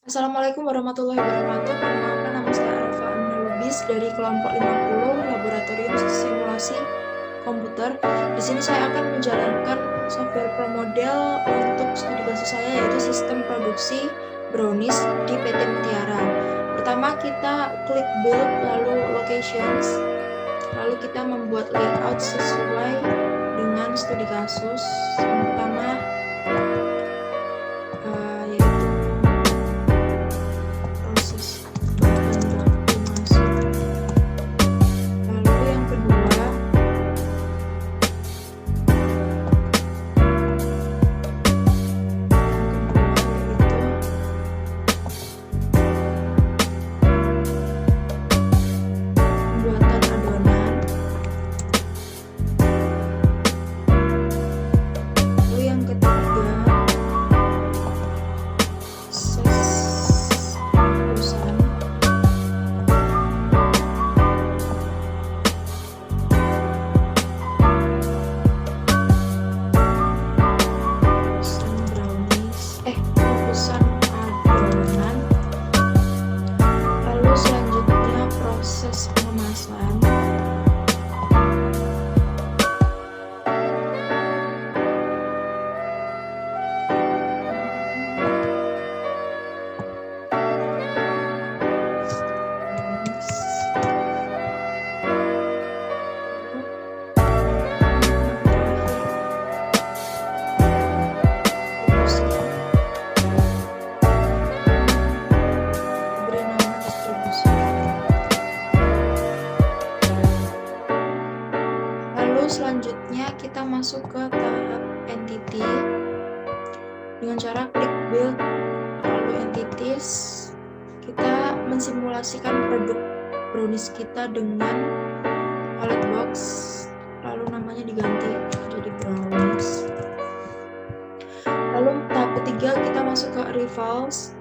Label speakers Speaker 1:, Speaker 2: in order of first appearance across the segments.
Speaker 1: Assalamualaikum warahmatullahi wabarakatuh. Perkenalkan, nama saya Arfa Amina Lubis dari kelompok 50 Laboratorium Simulasi Komputer. Di sini saya akan menjalankan software pro model untuk studi kasus saya, yaitu sistem produksi brownies di PT Mutiara. Pertama kita klik build, lalu locations, lalu kita membuat layout sesuai dengan studi kasus. Yang pertama yaitu proses bahan baku masuk. Lalu yang kedua pembuatan adonan. Lalu yang ketiga proses perusahaan. Pengukusan adonan. Lalu selanjutnya proses pengemasan. Selanjutnya kita masuk ke tahap entity dengan cara klik build, lalu entities. Kita mensimulasikan produk brownies kita dengan palette box, lalu namanya diganti jadi brownies. Lalu tahap ketiga kita masuk ke revals,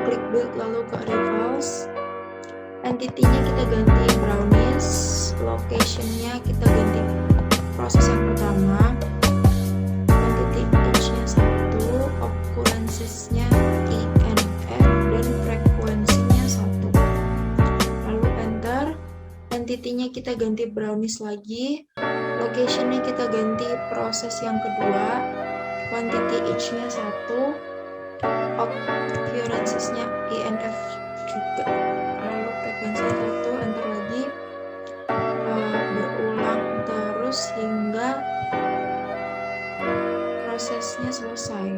Speaker 1: klik build lalu ke revals. Entity-nya kita ganti brownies, location-nya kita ganti proses yang pertama, quantity H-nya 1, occurrences-nya INF, dan frekuensinya 1. Lalu enter. Entity-nya kita ganti brownies lagi, location-nya kita ganti proses yang kedua, quantity H-nya 1, occurrences-nya INF juga, lalu frekuensinya 1, enter lagi. Berulang terus hingga prosesnya selesai.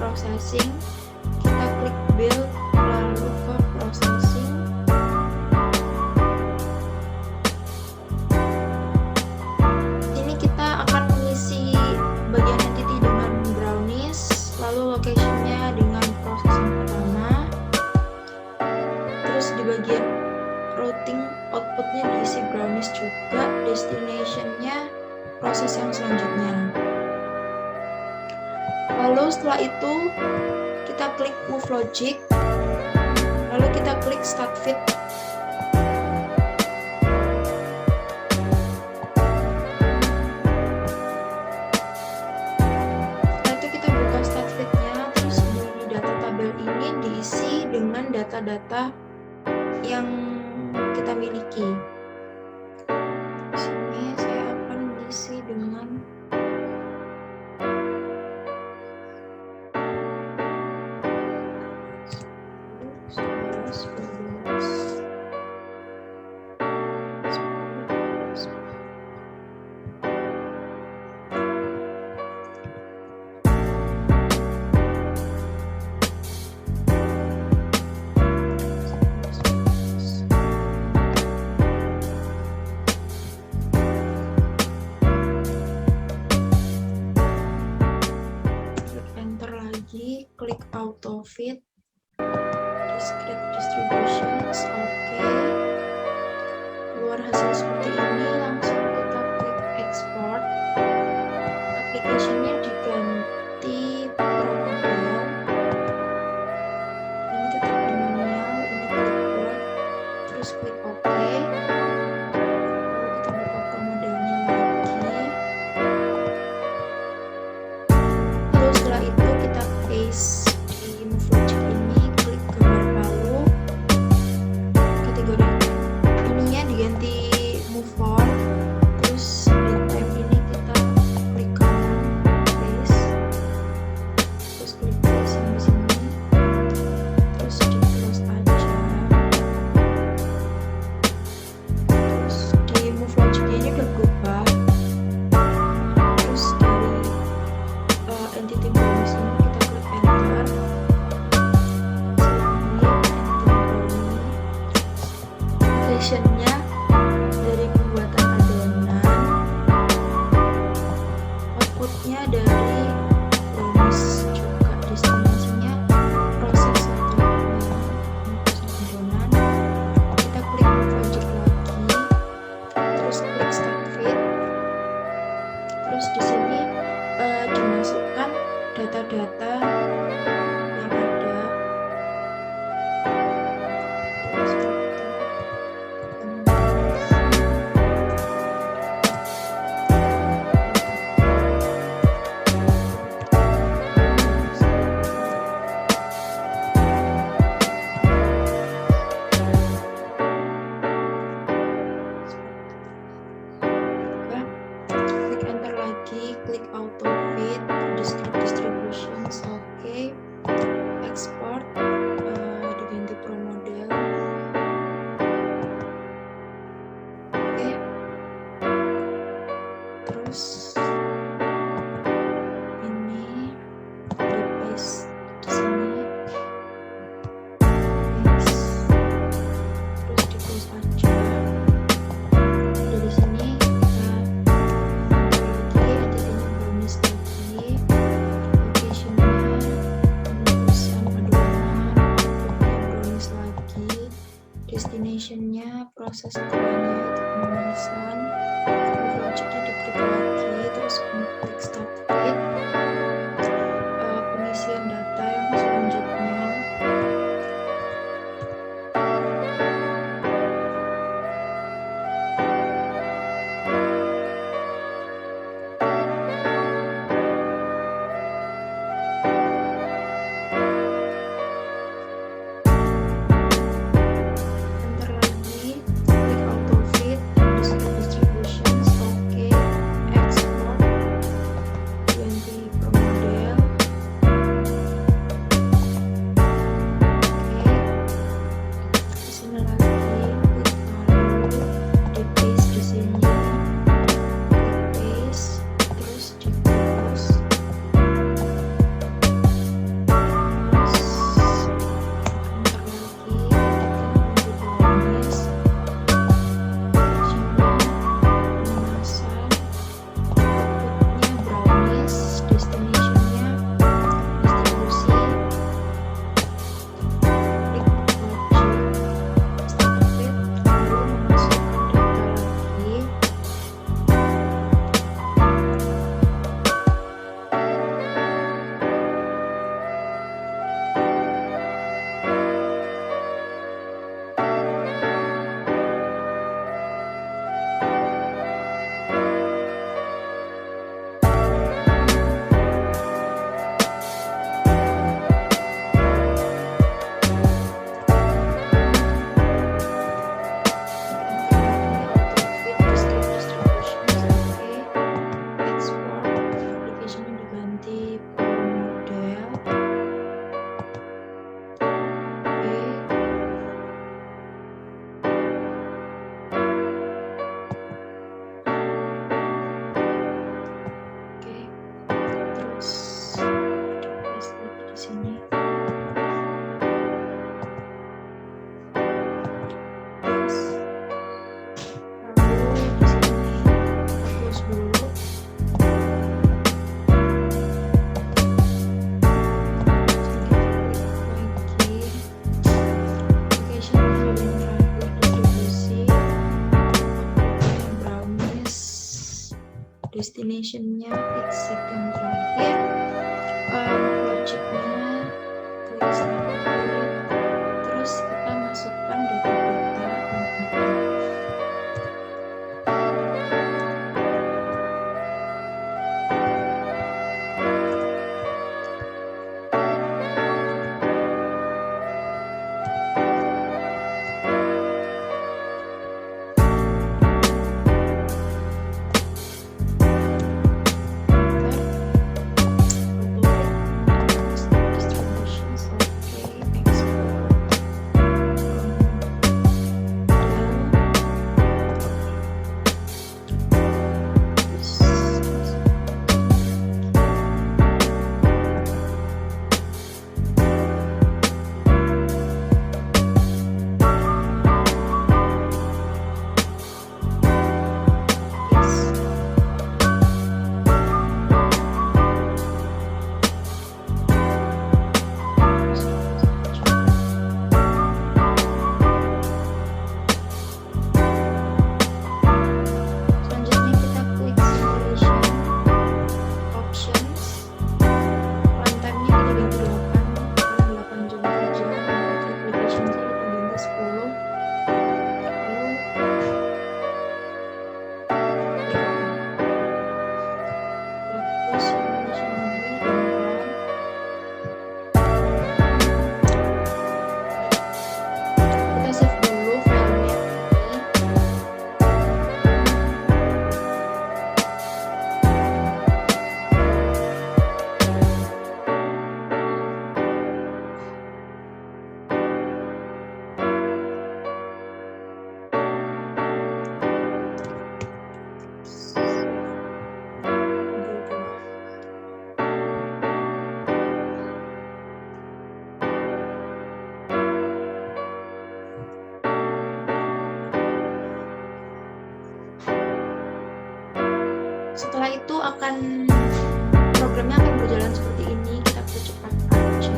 Speaker 1: Processing, kita klik build lalu ke processing. Ini kita akan mengisi bagian entity dengan brownies, lalu location-nya dengan proses yang pertama, terus di bagian routing output-nya diisi brownies juga, destination-nya proses yang selanjutnya. Lalu setelah itu kita klik move logic, lalu kita klik start fit. Setelah itu kita buka start fit-nya, terus di data tabel ini diisi dengan data-data yang kita miliki. Di sini saya akan mengisi dengan discrete distributions. Oke, keluar hasil seperti ini, langsung kita klik export. Application-nya diganti promodel, ini tetap binomial, ini clipboard, terus klik OK. Lalu kita buka promodelnya lagi, lalu setelah itu kita paste di move logic ini, klik gambar palu, kategori ininya diganti move form, terus di tab ini kita klik kanan, paste, terus klik paste yang di sini, terus di close aja. Terus di move logic ini udah berubah. Terus dari entity bonus ini kita klik enter. Fashionnya dari pembuatan adonan, outputnya dari brownies juga, destinasinya proses setelahnya adonan. Kita klik move logic lagi, terus klik start fit, terus di sini dimasukkan data-data yang ada. Terus klik enter lagi, klik auto fit, discrete distributions. Oke, export, diganti promodel. Oke, terus ini di paste di sini, paste, terus di close aja. Dari sini kita lagi entity-nya bonus lagi, location-nya penulisan adonan, output-nya bonus lagi, destination-nya proses setelahnya itu pemanasan. Move logic-nya diklik lagi, terus klik start fit, pengisian data yang selanjutnya. Enter lagi, klik auto fit, discrete distributions. Destination-nya exit yang terakhir. Logiknya klik submit, terus kita masukkan data-data Setelah itu programnya akan berjalan seperti ini. Kita percepat aja.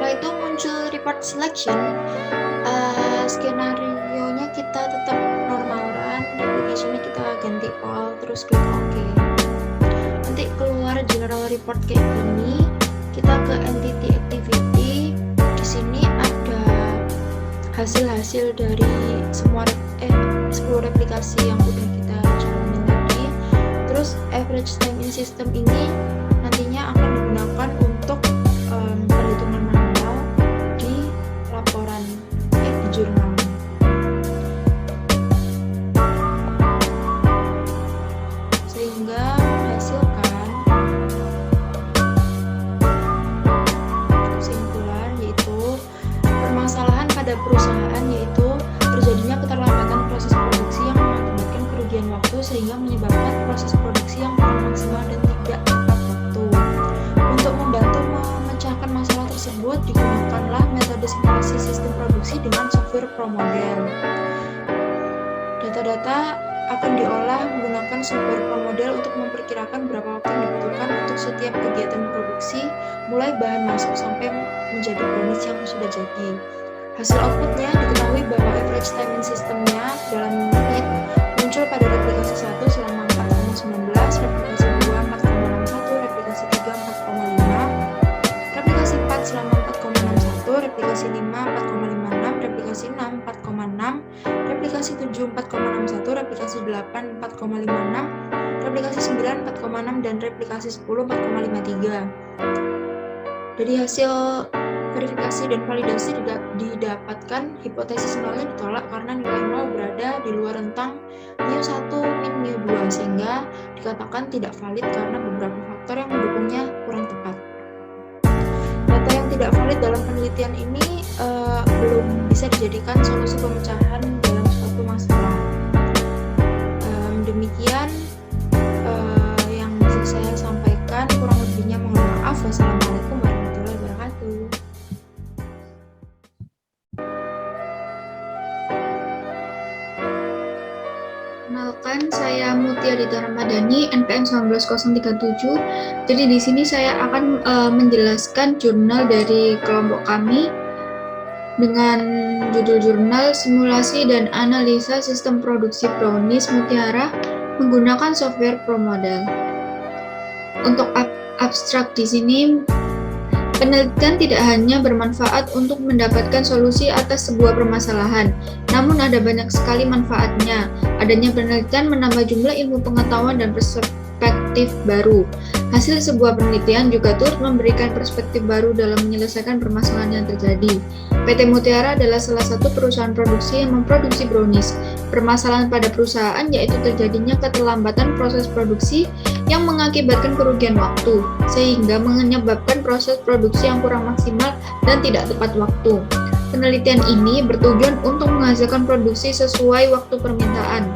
Speaker 1: Itu muncul report selection, skenario-nya kita tetap normal run, application-nya kita ganti all, terus klik OK. Nanti keluar general report kayak gini. Kita ke entity activity. Di sini ada hasil-hasil dari semua 10 replikasi yang udah kita jalanin tadi. Terus average time in system ini nantinya akan digunakan untuk perhitungan manual di laporan di jurnal. Sehingga menghasilkan kesimpulan yaitu permasalahan pada perusahaan yaitu terjadinya keterlambatan proses produksi yang mengakibatkan kerugian waktu sehingga menyebabkan proses produksi yang kurang maksimal dan tidak tepat waktu. Untuk membantu memecahkan masalah tersebut, digunakanlah metode simulasi sistem produksi dengan software ProModel. Data-data akan diolah menggunakan software ProModel untuk memperkirakan berapa waktu yang dibutuhkan untuk setiap kegiatan produksi, mulai bahan masuk sampai menjadi brownies yang sudah jadi. Hasil outputnya diketahui bahwa average time in systemnya dalam menit muncul pada replikasi 1 selama 4,19, replikasi 2 4,61, replikasi 3 4,5, replikasi 4 selama 4,61, replikasi 5 4,56, replikasi 6 4,6, replikasi 7 4,61, replikasi 8 4,56, replikasi 9 4,6, dan replikasi 10 4,53. Dari hasil verifikasi dan validasi didapatkan hipotesis nolnya ditolak karena nilai nol berada di luar rentang mu1 min mu2 sehingga dikatakan tidak valid karena beberapa faktor yang mendukungnya kurang tepat. Data yang tidak valid dalam penelitian ini belum bisa dijadikan solusi pemecahan dalam suatu masalah. Wassalamualaikum warahmatullahi wabarakatuh.
Speaker 2: Kenalkan, saya Mutia Dita Ramadhani, NPM 19037. Jadi di sini saya akan menjelaskan jurnal dari kelompok kami dengan judul jurnal Simulasi dan Analisa Sistem Produksi Brownies Mutiara menggunakan software ProModel. Untuk abstrak di sini, penelitian tidak hanya bermanfaat untuk mendapatkan solusi atas sebuah permasalahan, namun ada banyak sekali manfaatnya. Adanya penelitian menambah jumlah ilmu pengetahuan dan perspektif baru. Hasil sebuah penelitian juga turut memberikan perspektif baru dalam menyelesaikan permasalahan yang terjadi. PT Mutiara adalah salah satu perusahaan produksi yang memproduksi brownies. Permasalahan pada perusahaan yaitu terjadinya keterlambatan proses produksi yang mengakibatkan kerugian waktu, sehingga menyebabkan proses produksi yang kurang maksimal dan tidak tepat waktu. Penelitian ini bertujuan untuk menghasilkan produksi sesuai waktu permintaan.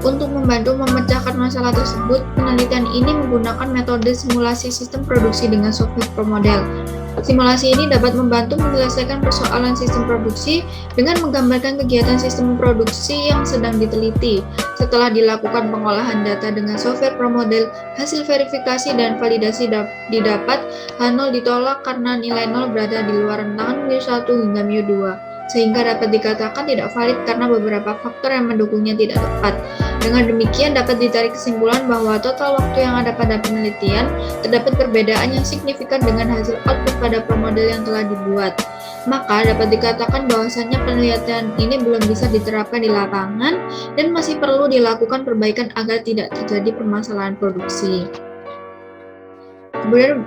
Speaker 2: Untuk membantu memecahkan masalah tersebut, penelitian ini menggunakan metode simulasi sistem produksi dengan software ProModel. Simulasi ini dapat membantu menyelesaikan persoalan sistem produksi dengan menggambarkan kegiatan sistem produksi yang sedang diteliti. Setelah dilakukan pengolahan data dengan software ProModel, hasil verifikasi dan validasi didapat H0 ditolak karena nilai 0 berada di luar rentangan mu1 hingga mu2, sehingga dapat dikatakan tidak valid karena beberapa faktor yang mendukungnya tidak tepat. Dengan demikian dapat ditarik kesimpulan bahwa total waktu yang ada pada penelitian terdapat perbedaan yang signifikan dengan hasil output pada ProModel yang telah dibuat. Maka dapat dikatakan bahwasannya penelitian ini belum bisa diterapkan di lapangan dan masih perlu dilakukan perbaikan agar tidak terjadi permasalahan produksi. Kemudian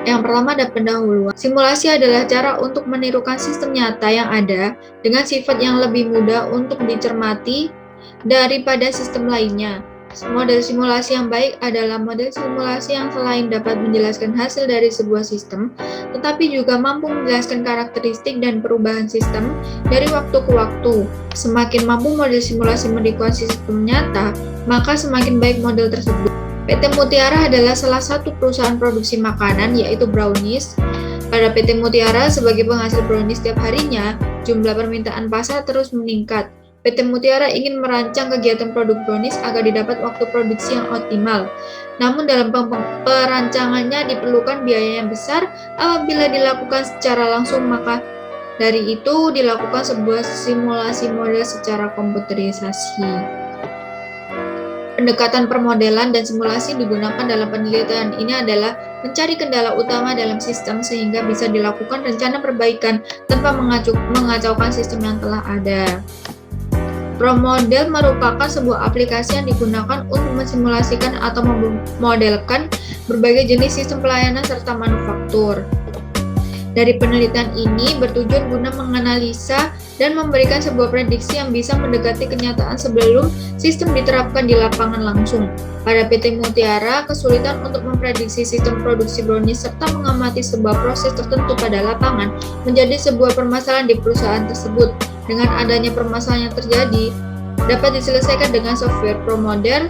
Speaker 2: yang pertama ada pendahuluan. Simulasi adalah cara untuk menirukan sistem nyata yang ada dengan sifat yang lebih mudah untuk dicermati daripada sistem lainnya. Model simulasi yang baik adalah model simulasi yang selain dapat menjelaskan hasil dari sebuah sistem, tetapi juga mampu menjelaskan karakteristik dan perubahan sistem dari waktu ke waktu. Semakin mampu model simulasi menirukan sistem nyata, maka semakin baik model tersebut. PT Mutiara adalah salah satu perusahaan produksi makanan, yaitu brownies. Pada PT Mutiara, sebagai penghasil brownies setiap harinya, jumlah permintaan pasar terus meningkat. PT Mutiara ingin merancang kegiatan produk brownies agar didapat waktu produksi yang optimal. Namun dalam perancangannya diperlukan biaya yang besar apabila dilakukan secara langsung, maka dari itu dilakukan sebuah simulasi model secara komputerisasi. Pendekatan permodelan dan simulasi digunakan dalam penelitian ini adalah mencari kendala utama dalam sistem sehingga bisa dilakukan rencana perbaikan tanpa mengacaukan sistem yang telah ada. ProModel merupakan sebuah aplikasi yang digunakan untuk mensimulasikan atau memodelkan berbagai jenis sistem pelayanan serta manufaktur. Dari penelitian ini bertujuan guna menganalisa dan memberikan sebuah prediksi yang bisa mendekati kenyataan sebelum sistem diterapkan di lapangan langsung. Pada PT Mutiara, kesulitan untuk memprediksi sistem produksi brownies serta mengamati sebuah proses tertentu pada lapangan menjadi sebuah permasalahan di perusahaan tersebut. Dengan adanya permasalahan yang terjadi, dapat diselesaikan dengan software ProModel.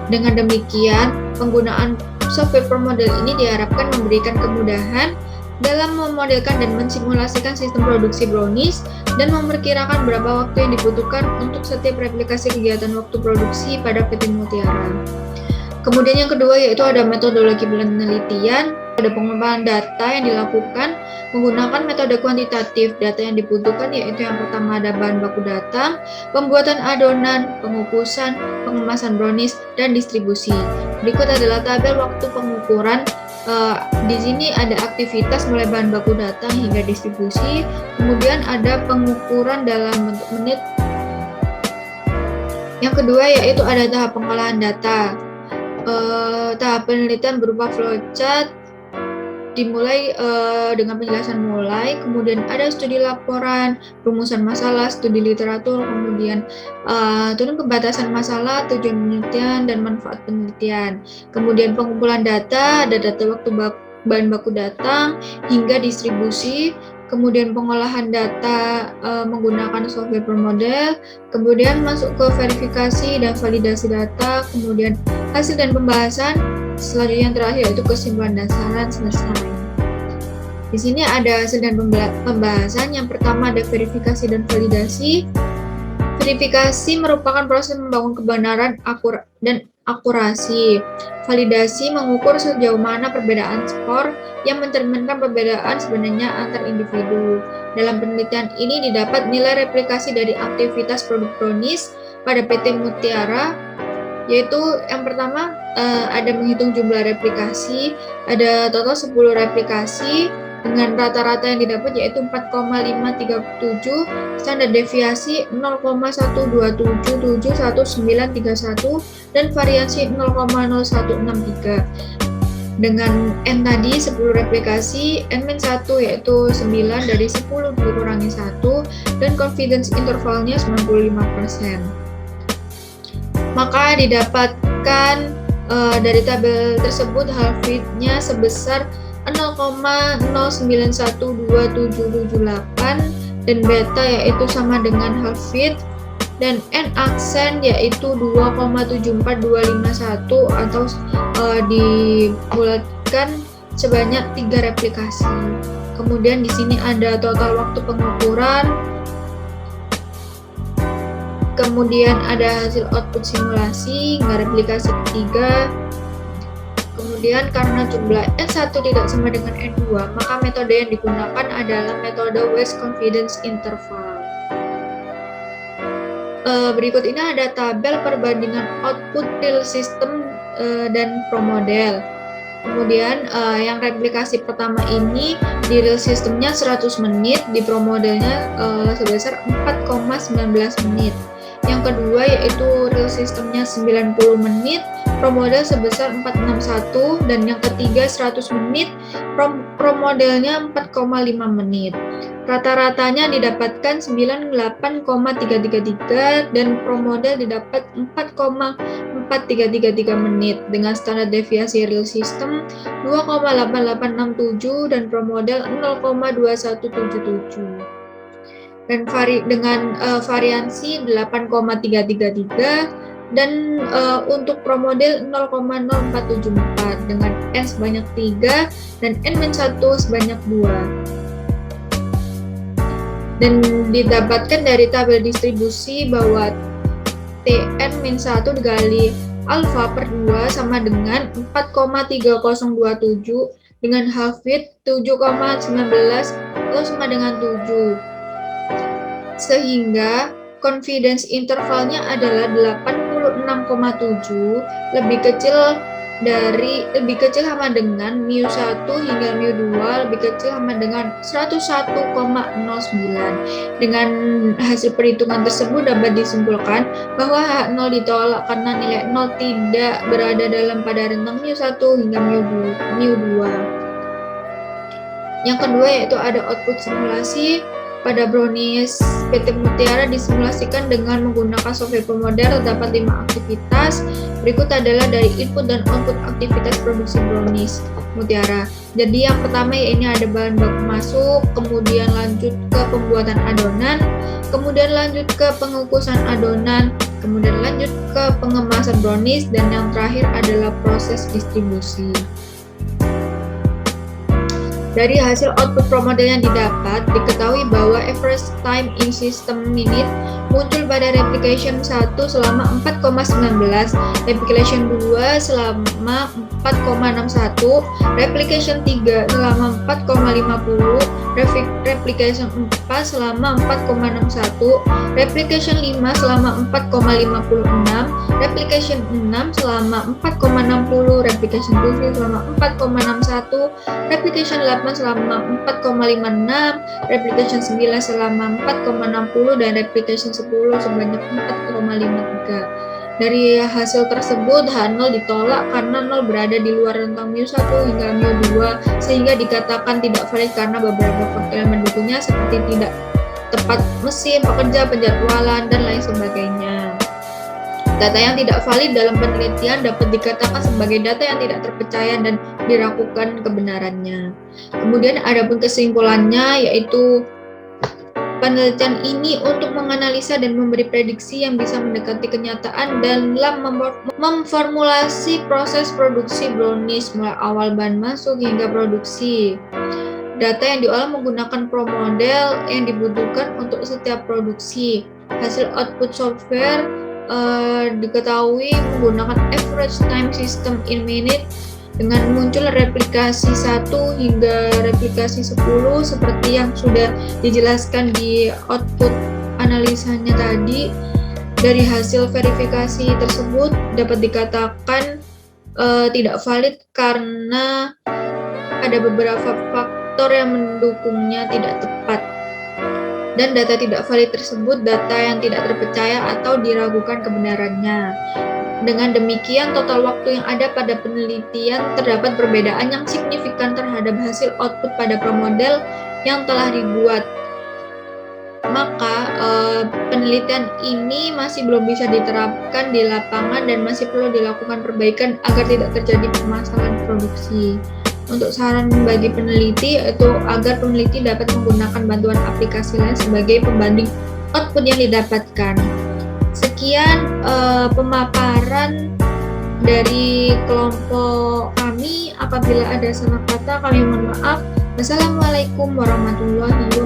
Speaker 2: Dengan demikian, penggunaan software ProModel ini diharapkan memberikan kemudahan dalam memodelkan dan mensimulasikan sistem produksi brownies dan memperkirakan berapa waktu yang dibutuhkan untuk setiap replikasi kegiatan waktu produksi pada PT Mutiara. Kemudian yang kedua yaitu ada metodologi penelitian. Ada pengumpulan data yang dilakukan menggunakan metode kuantitatif. Data yang dibutuhkan yaitu yang pertama ada bahan baku data, pembuatan adonan, pengukusan, pengemasan brownies, dan distribusi. Berikut adalah tabel waktu pengukuran. Di sini ada aktivitas mulai bahan baku data hingga distribusi. Kemudian ada pengukuran dalam bentuk menit. Yang kedua yaitu ada tahap pengolahan data. Tahap penelitian berupa flowchart dimulai dengan penjelasan mulai, kemudian ada studi laporan, rumusan masalah, studi literatur, kemudian turun ke batasan masalah, tujuan penelitian, dan manfaat penelitian. Kemudian pengumpulan data, ada data waktu bahan baku data, hingga distribusi, kemudian pengolahan data menggunakan software ProModel, kemudian masuk ke verifikasi dan validasi data, kemudian hasil dan pembahasan, selanjutnya yang terakhir yaitu kesimpulan dasaran semester lain. Di sini ada hasil dan pembahasan. Yang pertama ada verifikasi dan validasi. Verifikasi merupakan proses membangun kebenaran dan akurasi. Validasi mengukur sejauh mana perbedaan skor yang mencerminkan perbedaan sebenarnya antar individu. Dalam penelitian ini didapat nilai replikasi dari aktivitas produk brownies pada PT Mutiara, yaitu yang pertama ada menghitung jumlah replikasi, ada total 10 replikasi dengan rata-rata yang didapat yaitu 4,537, standar deviasi 0,1277191 dan variasi 0,0163. Dengan N tadi 10 replikasi, N-1 yaitu 9 dari 10 dikurangi 1 dan confidence intervalnya 95%. Maka didapatkan dari tabel tersebut half-width-nya sebesar 0,091278 dan beta yaitu sama dengan half-width, dan N aksen yaitu 2,74251 atau dibulatkan sebanyak 3 replikasi. Kemudian di sini ada total waktu pengukuran, kemudian ada hasil output simulasi hingga replikasi ketiga. Kemudian karena jumlah N1 tidak sama dengan N2, maka metode yang digunakan adalah metode West Confidence Interval. Berikut ini ada tabel perbandingan output real system dan pro model. Kemudian yang replikasi pertama ini di real systemnya 100 menit, di pro modelnya sebesar 4,19 menit. Yang kedua yaitu real systemnya 90 menit, pro model sebesar 461, dan yang ketiga 100 menit, pro modelnya 4,5 menit. Rata-ratanya didapatkan 98,333 dan pro model didapat 4,4333 menit dengan standar deviasi real system 2,8867 dan pro model 0,2177. Dan dengan variansi 8,333 dan untuk pro model 0,0474 dengan N sebanyak 3 dan N-1 sebanyak 2. Dan didapatkan dari tabel distribusi bahwa Tn-1 dikali alfa per 2 sama dengan 4,3027 dengan half-width 7,19 atau sama dengan 7. Sehingga confidence intervalnya adalah 86,7 lebih kecil sama dengan mu1 hingga mu2 lebih kecil sama dengan 101,09. Dengan hasil perhitungan tersebut dapat disimpulkan bahwa H0 ditolak karena nilai 0 tidak berada dalam pada rentang mu1 hingga mu2. Yang kedua yaitu ada output simulasi. Pada brownies PT Mutiara disimulasikan dengan menggunakan software pemodel. Terdapat 5 aktivitas. Berikut adalah dari input dan output aktivitas produksi brownies Mutiara. Jadi yang pertama ya ini ada bahan baku masuk, kemudian lanjut ke pembuatan adonan, kemudian lanjut ke pengukusan adonan, kemudian lanjut ke pengemasan brownies, dan yang terakhir adalah proses distribusi. Dari hasil output pro model yang didapat, diketahui bahwa average time in system minute muncul pada replication 1 selama 4,19, replication 2 selama 4,61, replication 3 selama 4,50, replication 4 selama 4,61, replication 5 selama 4,56, replication 6 selama 4,60, replication 7 selama 4,61, replication 8 selama 4,56, replication 9 selama 4,60, dan replication 10 sebanyak 4,53. Dari hasil tersebut, H0 ditolak karena 0 berada di luar rentang mu1 hingga mu2, sehingga dikatakan tidak valid karena beberapa faktor yang mendukungnya seperti tidak tepat mesin, pekerja, penjadwalan, dan lain sebagainya. Data yang tidak valid dalam penelitian dapat dikatakan sebagai data yang tidak terpercaya dan diragukan kebenarannya. Kemudian adapun kesimpulannya yaitu Penelitian ini untuk menganalisa dan memberi prediksi yang bisa mendekati kenyataan dalam memformulasi proses produksi brownies mulai awal bahan masuk hingga produksi. Data yang diolah menggunakan pro model yang dibutuhkan untuk setiap produksi. Hasil output software diketahui menggunakan average time system in minute dengan muncul replikasi 1 hingga replikasi 10 seperti yang sudah dijelaskan di output analisanya tadi. Dari hasil verifikasi tersebut dapat dikatakan tidak valid karena ada beberapa faktor yang mendukungnya tidak tepat. Dan data tidak valid tersebut data yang tidak terpercaya atau diragukan kebenarannya. Dengan demikian, total waktu yang ada pada penelitian terdapat perbedaan yang signifikan terhadap hasil output pada promodel yang telah dibuat. Maka, penelitian ini masih belum bisa diterapkan di lapangan dan masih perlu dilakukan perbaikan agar tidak terjadi permasalahan produksi. Untuk saran bagi peneliti yaitu agar peneliti dapat menggunakan bantuan aplikasi lain sebagai pembanding output yang didapatkan. Sekian pemaparan dari kelompok kami. Apabila ada salah kata, kami mohon maaf. Wassalamualaikum warahmatullahi wabarakatuh.